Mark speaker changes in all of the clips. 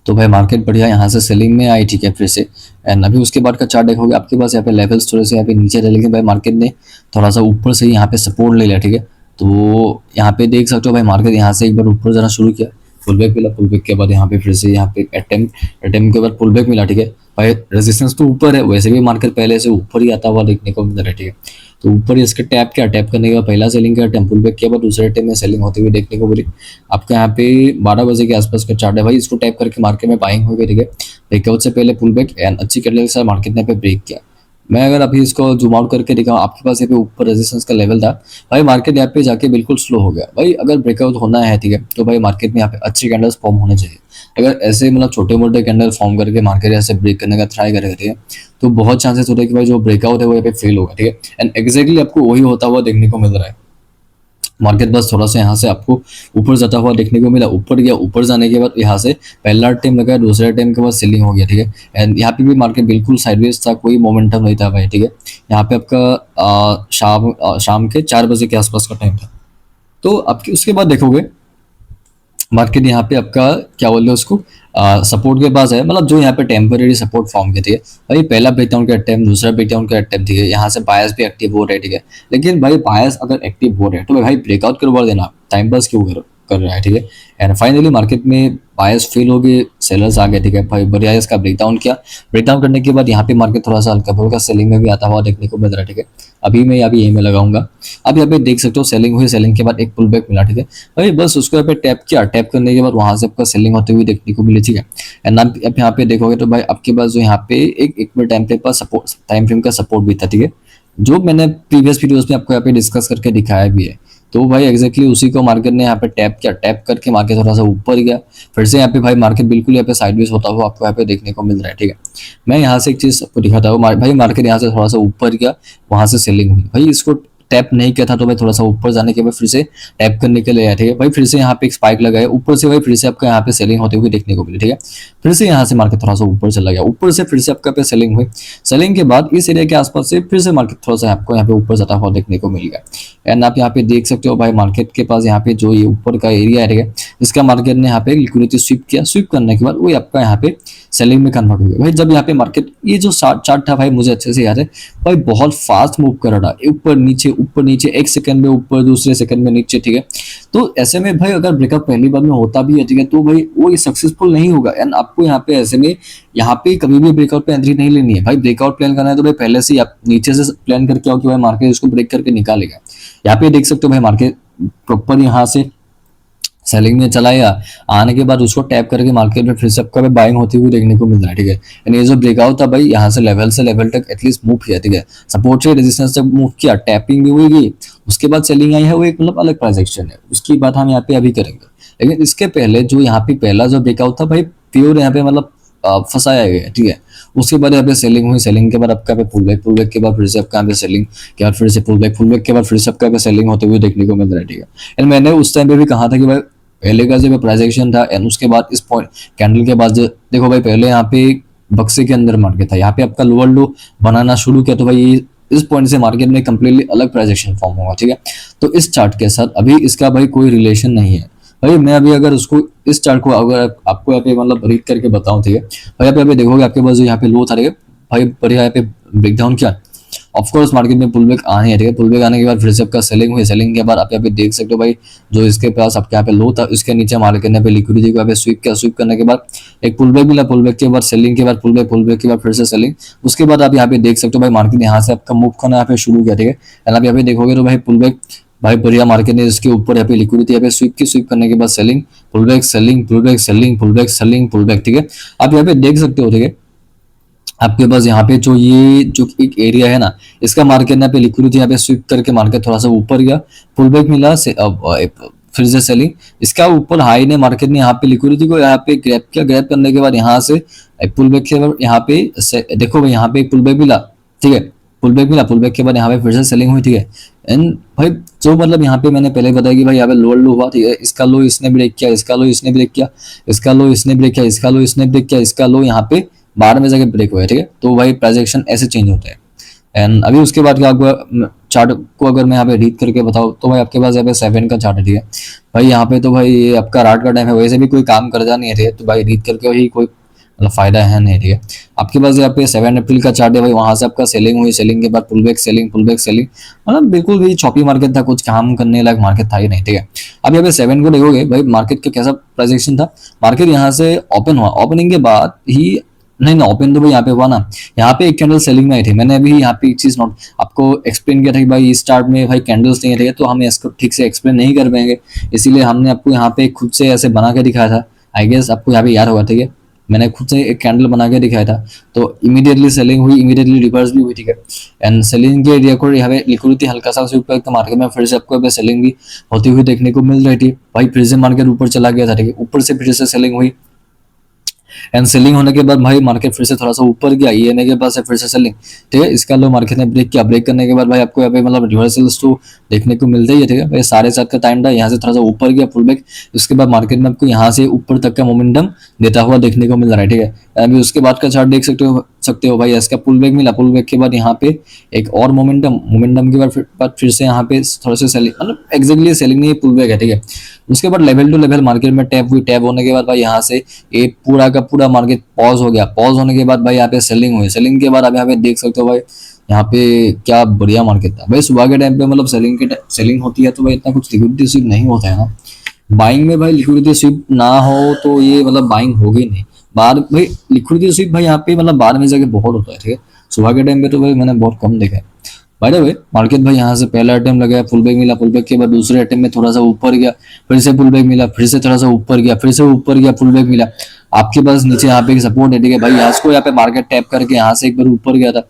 Speaker 1: तो भाई मार्केट बढ़िया यहाँ से सेलिंग में आई, ठीक है, फिर से। एंड अभी उसके बाद का चार्ट देखोगे आपके पास यहाँ पे लेवल्स थोड़े से यहाँ पे नीचे रहे, लेकिन भाई मार्केट ने थोड़ा सा ऊपर से यहाँ पे सपोर्ट ले लिया, ठीक है। तो यहाँ पे देख सकते हो भाई मार्केट यहाँ से एक बार ऊपर जाना शुरू किया, पुल बैक मिला, पुल बैक के बाद यहाँ पे फिर से यहाँ पे अटेम्प्ट के बाद पुल बैक मिला, ठीक है। भाई रेजिस्टेंस तो ऊपर है, वैसे भी मार्केट पहले से ऊपर ही आता हुआ देखने को मिल रहा है, ठीक है। तो ऊपर ही इसके टैप किया, टैप करने के बाद पहला सेलिंग किया, टेम्पल बैक किया, बाद दूसरे अटेम्प्ट में सेलिंग होती हुई देखने को मिली। आपका यहाँ पे 12 बजे के आसपास का चार्ट है भाई, इसको टैप करके मार्केट में बाइंग हो गई, ठीक है। ब्रेकआउट से पहले पुल बैक एंड अच्छी कैंडल के साथ मार्केट ने पे ब्रेक किया। मैं अगर अभी इसको जूम आउट करके दिखाऊं, आपके पास यहाँ पे ऊपर रेजिस्टेंस का लेवल था भाई, मार्केट यहाँ पे जाके बिल्कुल स्लो हो गया भाई। अगर ब्रेकआउट होना है, ठीक है, तो भाई मार्केट में यहाँ पे अच्छे कैंडल्स फॉर्म होने चाहिए। अगर ऐसे मतलब छोटे मोटे कैंडल फॉर्म करके मार्केट ऐसे ब्रेक करने का ट्राई करेगा, ठीक है, तो बहुत चांसेस होते हैं कि भाई जो ब्रेकआउट है वो यहाँ पे फेल होगा, ठीक है। एंड एग्जैक्टली आपको वही होता हुआ देखने को मिल रहा है। मार्केट बस थोड़ा सा यहाँ से आपको ऊपर जाता हुआ देखने को मिला, ऊपर गया, ऊपर जाने के बाद यहाँ से पहला टाइम लगा, दूसरे टाइम के बाद सेलिंग हो गया, ठीक है। एंड यहाँ पे भी मार्केट बिल्कुल साइडवेज था, कोई मोमेंटम नहीं था भाई, ठीक है। यहाँ पे आपका शाम के 4 बजे के आसपास का टाइम था। तो आपके उसके बाद देखोगे मार्केट यहाँ पे आपका क्या बोलते हैं उसको, सपोर्ट के पास है, मतलब जो यहाँ पे टेम्पररी सपोर्ट फॉर्म के थे भाई। पहला ब्रेकडाउन का अटेम्प्ट, दूसरा ब्रेकडाउन का अटेम्प्ट, ठीक है। यहाँ से बायस भी एक्टिव हो रहा है, ठीक है। लेकिन भाई बायस अगर एक्टिव हो रहे हैं तो भाई ब्रेकआउट करवा देना, टाइम पास क्यों कर रहा है, ठीक है। एंड फाइनली मार्केट में बायस फेल हो गए, सेलर्स आ गए, ठीक है भाई। बढ़िया इसका ब्रेकडाउन किया, ब्रेकडाउन करने के बाद यहाँ पे मार्केट थोड़ा सा हल्का फुल्का सेलिंग में भी आता हुआ देखने को मिल रहा है, ठीक है। अभी मैं अभी यही में लगाऊंगा। अब यहाँ पे देख सकते हो सेलिंग हुई, सेलिंग के बाद एक पुल बैक मिला, ठीक है भाई। बस उसको यहाँ पे टैप किया, टैप करने के बाद वहां से आपका सेलिंग होते हुए देखने को मिली, ठीक है। एंड अब यहाँ पे देखोगे तो भाई आपके पास जो यहाँ पे एक मिनट टाइम फ्रेम का सपोर्ट भी था, ठीक है, जो मैंने प्रीवियस वीडियोस में आपको यहाँ पे डिस्कस करके दिखाया भी है। तो भाई एग्जैक्टली उसी को मार्केट ने यहाँ पे टैप किया, टैप करके मार्केट थोड़ा सा ऊपर गया, फिर से यहाँ पे भाई मार्केट बिल्कुल यहाँ पे साइडवेज होता हुआ आपको यहाँ पे देखने को मिल रहा है, ठीक है। मैं यहाँ से एक चीज आपको दिखाता हूँ भाई, मार्केट यहाँ से थोड़ा सा ऊपर गया, वहां से सेलिंग हुई भाई। इसको टैप नहीं किया था तो भाई थोड़ा सा ऊपर जाने के बाद फिर से टैप करने के लिए आया, ठीक है भाई। फिर से यहाँ पे एक स्पाइक लगाया ऊपर से भाई, फिर से आपका यहाँ पे सेलिंग होते हुए देखने को मिली, ठीक है। फिर से यहाँ से मार्केट थोड़ा सा ऊपर चला गया, ऊपर से फिर से आपका पे सेलिंग हुई, सेलिंग के बाद इस एरिया के आसपास से फिर से मार्केट थोड़ा सा आपको यहाँ पे ऊपर जाता हुआ देखने को मिल गया। एंड आप यहाँ पे देख सकते हो भाई मार्केट के पास यहाँ पे जो ये ऊपर का एरिया है, ठीक है, इसका मार्केट ने यहाँ पे लिक्विडिटी स्वीप किया, स्वीप करने के बाद वो आपका यहाँ पे सेलिंग में कन्वर्ट हो गया भाई। जब यहाँ पे मार्केट ये जो चार्ट था भाई, मुझे अच्छे से याद है भाई, बहुत फास्ट मूव कर रहा था, ऊपर नीचे, एक सेकंड में ऊपर, दूसरे सेकंड में नीचे, ठीक है। तो ऐसे में भाई अगर ब्रेकअप पहली बार में होता भी है, ठीक है, तो भाई वो सक्सेसफुल नहीं होगा। एंड आपको यहाँ पे ऐसे में यहाँ पे कभी भी ब्रेकआउट पे एंट्री नहीं लेनी है भाई। ब्रेकआउट प्लान करना है तो भाई पहले से आप नीचे से प्लान करके आओ कि भाई मार्केट इसको ब्रेक करके निकालेगा। यहाँ पे देख सकते हो भाई मार्केट प्रॉपर यहाँ से सेलिंग में चला गया, आने के बाद उसको टैप करके मार्केट में फिर से आपका बाइंग होती हुई देखने को मिल रहा है, ठीक है। यानी ये जो ब्रेकआउट था भाई, यहाँ से लेवल तक एटलीस्ट मूव किया, ठीक है, सपोर्ट से रेजिस्टेंस तक मूव किया, टैपिंग भी हुई, उसके बाद सेलिंग आई है, वो एक मतलब अलग प्राइस एक्शन है, उसकी बात हम यहाँ पे अभी करेंगे। लेकिन इसके पहले जो यहाँ पे पहला जो ब्रेकआउट था भाई, प्योर यहाँ पे मतलब फंसाया गया, ठीक है। उसके बाद यहाँ पे सेलिंग हुई, सेलिंग के बाद आपका पे पुल बैक के बाद फिर से आपका यहाँ पे सेलिंग के बाद फिर से पुल बैक के बाद फिर से आपका पे सेलिंग होते हुए देखने को मिल रहा है, ठीक है। एंड मैंने उस टाइम पे भी कहा था कि भाई पहले का जो प्राइस एक्शन था एंड उसके बाद इस पॉइंट कैंडल के बाद देखो भाई, पहले यहाँ पे बक्से के अंदर मार्केट था, यहाँ पे आपका लोअर लो बनाना शुरू किया, तो भाई इस पॉइंट से मार्केट में कंप्लीटली अलग प्राइस एक्शन फॉर्म होगा, ठीक है। तो इस चार्ट के साथ अभी इसका भाई कोई रिलेशन नहीं है भाई। मैं अभी अगर उसको इस चार्ट को अगर आपको यहाँ पे मतलब रीड करके बताऊं, ठीक है भाई, यहाँ पे देखोगे आपके पास जो यहाँ पे लो था, ठीक है भाई, बढ़िया यहाँ पे ब्रेकडाउन किया, ऑफकोर्स मार्केट में पुल बैक आने है, ठीक है। पुल बैक आने के बाद फिर से आपका सेलिंग हुई, सेलिंग के बाद आप यहाँ पे देख सकते हो भाई, जो इसके पास आपके यहाँ पे लो था उसके नीचे मार्केट ने पे लिक्विडिटी को यहाँ पे स्वीप किया, स्वीप करने के बाद एक पुल बैक मिला, पुल बैक के बाद सेलिंग के बाद पुल बैक के बाद फिर से सेलिंग, उसके बाद आप यहाँ पे देख सकते हो भाई मार्केट यहाँ से आपका मूव करना यहाँ पे शुरू किया, ठीक है। एंड आप यहाँ पे देखोगे तो भाई पुल बैक भाई बढ़िया, मार्केट ने इसके ऊपर यहाँ पे लिक्विडिटी यहाँ पे स्वीप करने के बाद selling, pull back, selling, pull back, selling, pull back, selling, pull back, ठीक है। आप यहाँ पे देख सकते हो, ठीक है, आपके पास यहाँ पे जो ये जो एक एरिया है ना, इसका मार्केट यहाँ पे लिक्विडिटी यहाँ पे स्विप करके मार्केट थोड़ा सा ऊपर गया, पुल बैक मिला से फिर से सेलिंग, इसका ऊपर हाई ने मार्केट ने यहाँ पे लिक्विडिटी को यहाँ पे ग्रैब किया, ग्रैब करने के बाद यहाँ से पुल बैक के बाद यहाँ पे देखो भाई यहाँ पे पुल बैक मिला, ठीक है, पुल बैक मिला, पुल बैक के बाद यहाँ पे फिर से सेलिंग हुई, ठीक है। एंड भाई जो मतलब यहाँ पे मैंने पहले बताया कि भाई यहाँ पे लोअर लो हुआ, ठीक है, इसका लो इसने ब्रेक किया, इसका लो इसने ब्रेक किया, इसका लो इसने ब्रेक किया, इसका लो इसने ब्रेक किया, इसका लो यहाँ पे 12 में जाके ब्रेक हुआ है, ठीक है। तो भाई प्राइस एक्शन ऐसे चेंज होता है। एंड अभी उसके बाद क्या हुआ, चार्ट को अगर मैं यहाँ पे रीड करके बताऊँ तो भाई आपके पास यहाँ पे 7 का चार्ट है, ठीक है भाई। यहाँ पे तो भाई ये आपका रात का टाइम है, वैसे भी कोई काम करता नहीं है, ठीक है, तो भाई रीड करके ही कोई मतलब फायदा है नहीं, ठीक है। आपके पास यहाँ पे 7 अप्रैल का चार्ट है भाई, वहां से आपका सेलिंग हुई, सेलिंग के बाद पुल बैक सेलिंग, मतलब बिल्कुल भी चॉपी मार्केट था, कुछ काम करने लायक मार्केट था ही नहीं, ठीक है। अब यहाँ पे 7 को देखोगे भाई, मार्केट का कैसा प्राइजेक्शन था, मार्केट यहाँ से ओपन हुआ, ओपनिंग के बाद ही नहीं ना, ओपन तो भाई यहाँ पे हुआ ना, यहाँ पे एक कैंडल सेलिंग में आई थी। मैंने अभी यहाँ पे एक चीज नोट आपको एक्सप्लेन किया था कि भाई इस चार्ट में भाई कैंडल्स नहीं है, तो हम इसको ठीक से एक्सप्लेन नहीं कर पाएंगे, इसीलिए हमने आपको यहाँ पे खुद से ऐसे बना के दिखाया था। आई गेस आपको यहाँ पे याद होगा, ठीक है, मैंने खुद से एक कैंडल बना के दिखाया था। तो इमीडिएटली सेलिंग हुई, इमीडिएटली रिवर्स भी हुई, ठीक है। एंड सेलिंग के एरिया को यहाँ पे लिक्विडिटी हल्का सा ऊपर, तो मार्केट में फिर से आपको यहाँ पे सेलिंग भी होती हुई देखने को मिल रही थी भाई। फिर से मार्केट ऊपर चला गया था, ठीक है, ऊपर से फिर से सेलिंग हुई, एंड सेलिंग होने के बाद भाई मार्केट फिर से थोड़ा सा ऊपर गया, ईएमए के पास से फिर से सेलिंग, ठीक है। इसका लो मार्केट ने ब्रेक किया, ब्रेक करने के बाद भाई आपको यहाँ पे मतलब रिवर्सल्स तो देखने को मिलता ही है, ठीक है भाई। 7:30 का टाइम था, यहाँ से थोड़ा सा ऊपर गया पुल बैक, उसके बाद मार्केट में आपको यहाँ से ऊपर तक का मोमेंटम देता हुआ देखने को मिल रहा है, ठीक है। अभी उसके बाद का चार्ट देख सकते हो भाई, इसका पुल बैक मिला, पुल बैक के बाद यहाँ पे एक और मोमेंटम के बाद फिर से यहाँ पे थोड़ा सा सेलिंग, मतलब एक्जैक्टली सेलिंग नहीं, पुल बैक है, ठीक है। उसके बाद लेवल टू लेवल मार्केट में टैप हुई, टैप होने के बाद भाई यहाँ से ये पूरा का पूरा मार्केट पॉज हो गया, पॉज होने के बाद भाई यहाँ पे सेलिंग हुई, सेलिंग के बाद आप यहाँ पे देख सकते हो भाई, यहाँ पे क्या बढ़िया मार्केट था भाई। सुबह के टाइम पे मतलब सेलिंग होती है तो भाई इतना कुछ लिक्विडिटी स्वीप नहीं होता है ना, बाइंग में भाई लिक्विडिटी स्वीप ना हो तो ये मतलब बाइंग होगी नहीं। बाद भाई लिक्विडिटी स्वीप भाई यहाँ पे मतलब बाद में जाके बहुत होता है, ठीक है। सुबह के टाइम पे तो भाई मैंने बहुत कम देखा है। बाय द वे मार्केट भाई यहाँ से पहला अटेम्प्ट लगाया, पुल बैक मिला, पुल बैक के बाद दूसरे अटेम्प्ट में थोड़ा सा ऊपर गया, फिर से पुल बैक मिला, फिर से थोड़ा सा ऊपर गया, फिर से ऊपर गया, पुल बैक मिला। आपके पास नीचे यहाँ पे एक सपोर्ट है, ठीक है भाई, यहाँ पे मार्केट टैप करके यहाँ से एक बार ऊपर गया था,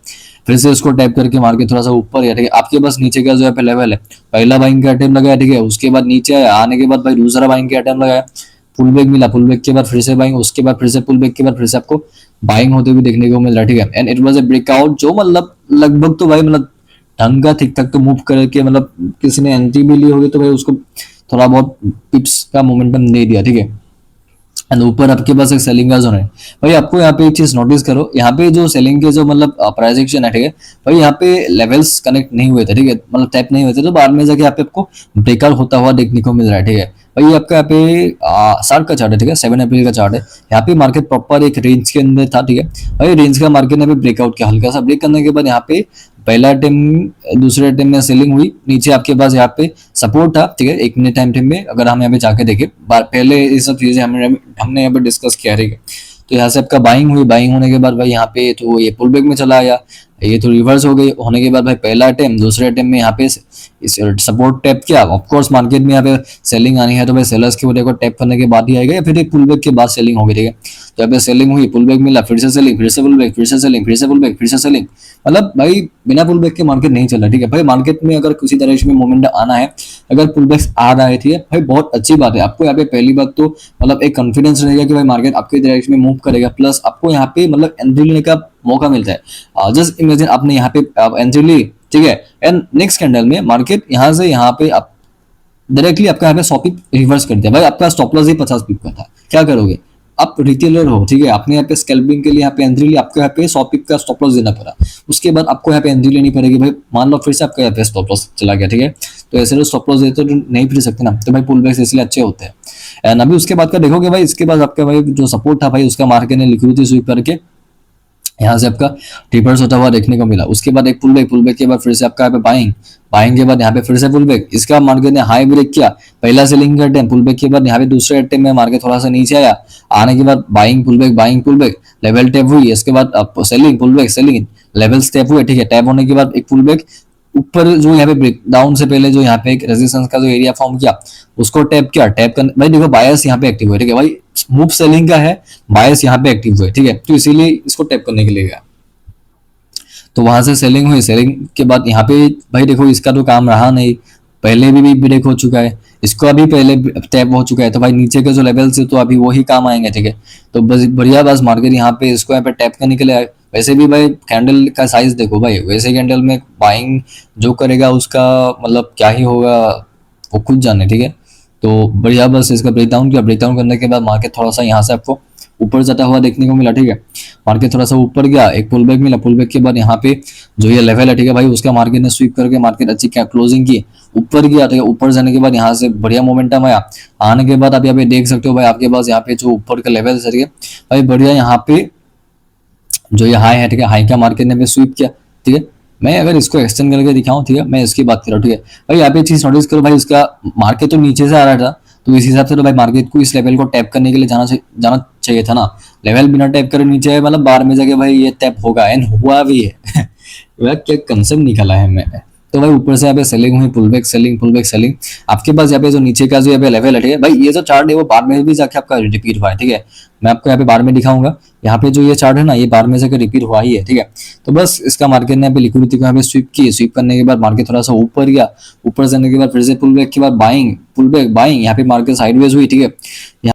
Speaker 1: फिर से उसको टैप करके मार्केट थोड़ा सा ऊपर गया, ठीक है। आपके पास नीचे का जो यहाँ पे लेवल है, पहला बाइंग का अटेम्प्ट लगाया, ठीक है, उसके बाद नीचे आया, आने के बाद भाई दूसरा बाइंग का अटेम्प्ट लगाया, पुल बैक मिला, पुल बैक के बाद फिर से बाइंग, उसके बाद फिर से पुल बैक के बाद फिर से आपको बाइंग होते हुए देखने को मिल रहा है, ठीक है। And it was a breakout जो मतलब लगभग तो भाई मतलब ढंग का ठीक ठाक तो मूव करके, मतलब किसी ने एंट्री भी ली होगी तो भाई उसको थोड़ा बहुत पिप्स का मोमेंटम दे दिया, ठीक है। एंड ऊपर आपके पास एक सेलिंग का जोन है भाई। आपको यहाँ पे एक चीज नोटिस करो, यहाँ पे जो सेलिंग के जो मतलब प्राइस एक्शन है, ठीक है भाई, यहाँ पे लेवल्स कनेक्ट नहीं हुए थे, ठीक है, मतलब टैप नहीं हुए थे, तो बाद में जाके यहाँ पे आपको ब्रेकआउट होता हुआ देखने को मिल रहा है, ठीक है भाई। ये आपका यहाँ पे 60 का चार्ट है, ठीक है, 7 अप्रैल का चार्ट है। यहाँ पे मार्केट प्रॉपर एक रेंज के अंदर था, ठीक है भाई, रेंज का मार्केट ने ब्रेकआउट किया, हल्का सा ब्रेक करने के बाद यहाँ पे पहला अटेम्प्ट दूसरे अटेम्प्ट में सेलिंग हुई, नीचे आपके पास यहाँ पे सपोर्ट था, ठीक है, 1 मिनट टाइम फ्रेम में अगर हम यहाँ पे जाके देखें, पहले ये सब चीजें हमने यहाँ पे डिस्कस किया, ठीक है। तो यहाँ से आपका बाइंग हुई, बाइंग होने के बाद भाई यहाँ पे तो ये पुल बैक में चला आया, ये तो रिवर्स हो गई, होने के बाद भाई पहला अटेम्प्ट दूसरे अटेम्प्ट में यहाँ पे सपोर्ट टैप किया। ऑफ कोर्स मार्केट में यहाँ पे सेलिंग आनी है तो भाई सेलर्स की वजह को टैप करने के बाद ही आएगा, या फिर एक पुल बैक के बाद सेलिंग होगी, ठीक है। तो यहाँ पे सेलिंग हुई, पुल बैक मिला, फिर से सेलिंग, फिर से पुल बैक, फिर से सेलिंग, फिर से पुल बैक, फिर से सेलिंग, मतलब भाई बिना पुल बैक के मार्केट नहीं चल रहा, ठीक है भाई। मार्केट में अगर किसी तरह में मोमेंट आना है, अगर पुल बैक आ रहा है, ठीक है भाई, बहुत अच्छी बात है। आपको यहाँ पे पहली बात तो मतलब एक कॉन्फिडेंस रहेगा कि भाई मार्केट आपके डायरेक्शन में मूव करेगा, प्लस आपको यहाँ पे मतलब एंट्री लेने का मौका मिलता है। जस्ट इमेजिन आपने यहाँ पे एंट्री ली, ठीक है, एंड नेक्स्ट कैंडल में मार्केट यहाँ से यहाँ पे आप डायरेक्टली आपका यहाँ पे 100 पिप रिवर्स कर दिया भाई, आपका स्टॉप लॉस ही 50 पिप का था, क्या करोगे आप? रिटेलर हो, ठीक है, आपने यहाँ पे स्कैल्पिंग के लिए यहाँ पे एंट्री ली, आपको यहाँ पे 100 पिप का स्टॉप लॉस देना पड़ा, उसके बाद आपको यहाँ पे एंट्री लेनी पड़ेगी भाई। मान लो फिर से आपका यहाँ पे स्टॉप लॉस चला गया, ठीक है, तो ऐसे तो स्टॉप लॉस देते तो नहीं फिर सकते ना, तो भाई पुल बैक्स इसलिए अच्छे होते हैं। एंड अभी उसके बाद का देखोगे भाई, इसके बाद आपका भाई जो सपोर्ट था भाई, उसका मार्केट ने लिक्विडिटी स्वीप करके यहाँ से आपका रिवर्स होता हुआ देखने को मिला। उसके बाद एक पुल बैक के बाद फिर से आपका यहाँ पे बाइंग के बाद यहाँ पे फिर से पुल बैक, इसका मार्केट ने हाई ब्रेक किया, पहला सेलिंग का अटेम्प्ट, पुल बैक के बाद यहाँ पे दूसरे अटेम्प्ट में मार्केट थोड़ा सा नीचे आया, आने के बाद buying pull back level tap हुई, इसके बाद selling pull back, selling level tap हुए, ठीक है, टैप होने के बाद एक पुल बैक ऊपर जो यहाँ पे ब्रेक डाउन से पहले जो यहाँ पे एक रेजिस्टेंस का जो एरिया फॉर्म किया, उसको टैप किया, टैप करने भाई देखो बायस यहाँ पे एक्टिव हुआ, ठीक है भाई, मूव सेलिंग का है, बायस यहाँ पे एक्टिव हुआ, ठीक है, तो इसीलिए इसको टैप करने के लिए गया, तो वहां से सेलिंग हुई। सेलिंग के बाद यहाँ पे भाई देखो इसका तो काम रहा नहीं, पहले भी ब्रेक हो चुका है, इसको अभी पहले टैप हो चुका है, तो भाई नीचे के जो लेवल से तो अभी वही काम आएंगे, ठीक है। तो बस बढ़िया, बस मार्केट यहाँ पे इसको यहाँ पे टैप करने के लिए, वैसे भी भाई कैंडल का साइज देखो भाई, वैसे कैंडल में बाइंग जो करेगा उसका मतलब क्या ही होगा वो खुद जाने, ठीक है। तो बढ़िया, बस इसका ब्रेकडाउन किया, ब्रेकडाउन करने के बाद मार्केट थोड़ा सा यहाँ से आपको ऊपर जाता हुआ देखने को मिला, ठीक है। मार्केट थोड़ा सा ऊपर गया, एक पुल बैक मिला, पुल बैक के बाद यहाँ पे जो ये लेवल है, ठीक है भाई, उसका मार्केट ने स्वीप करके मार्केट अच्छी क्या क्लोजिंग की, ऊपर गया, ठीक है। ऊपर जाने के बाद यहाँ से बढ़िया मोमेंटम आया, आने के बाद आप यहाँ पे देख सकते हो भाई, आपके पास यहाँ पे जो ऊपर का लेवल है, ठीक है भाई, बढ़िया यहाँ पे जो ये हाई है, ठीक है, हाई का मार्केट ने स्वीप किया, ठीक है। मैं अगर इसको एक्सटेंड करके दिखाऊं, ठीक है, मैं इसकी बात कर रहा हूँ, ठीक है भाई। यहाँ पे चीज नोटिस करो भाई, इसका मार्केट तो नीचे से आ रहा था, तो इस हिसाब से तो भाई मार्केट को इस लेवल को टैप करने के लिए जाना चाहिए था ना। लेवल बिना टैप करे नीचे है, मतलब बार में जाके भाई ये टैप होगा, एंड हुआ भी है। वह क्या कंसेप्ट निकाला है मैंने। तो भाई ऊपर से यहाँ पे सेलिंग हुई, पुल बैक सेलिंग। आपके पास यहाँ पे जो नीचे का जो यहाँ पे लेवल है, ठीक है भाई, ये जो चार्ट है वो बार में भी जाके आपका रिपीट हुआ है, ठीक है। मैं आपको यहाँ पे बार में दिखाऊंगा, यहाँ पे जो ये चार्ट है ना, ये बार में जाकर रिपीट हुआ ही है, ठीक है। तो बस इसका मार्केट ने यहाँ पे लिक्विडिटी को यहाँ पे स्वीप की, स्वीप करने के बाद मार्केट थोड़ा सा ऊपर गया, ऊपर जाने के बाद फिर से पुल बैक के बाद बाइंग, पुल बैक बाइंग, यहाँ पे मार्केट साइडवेज हुई, ठीक है।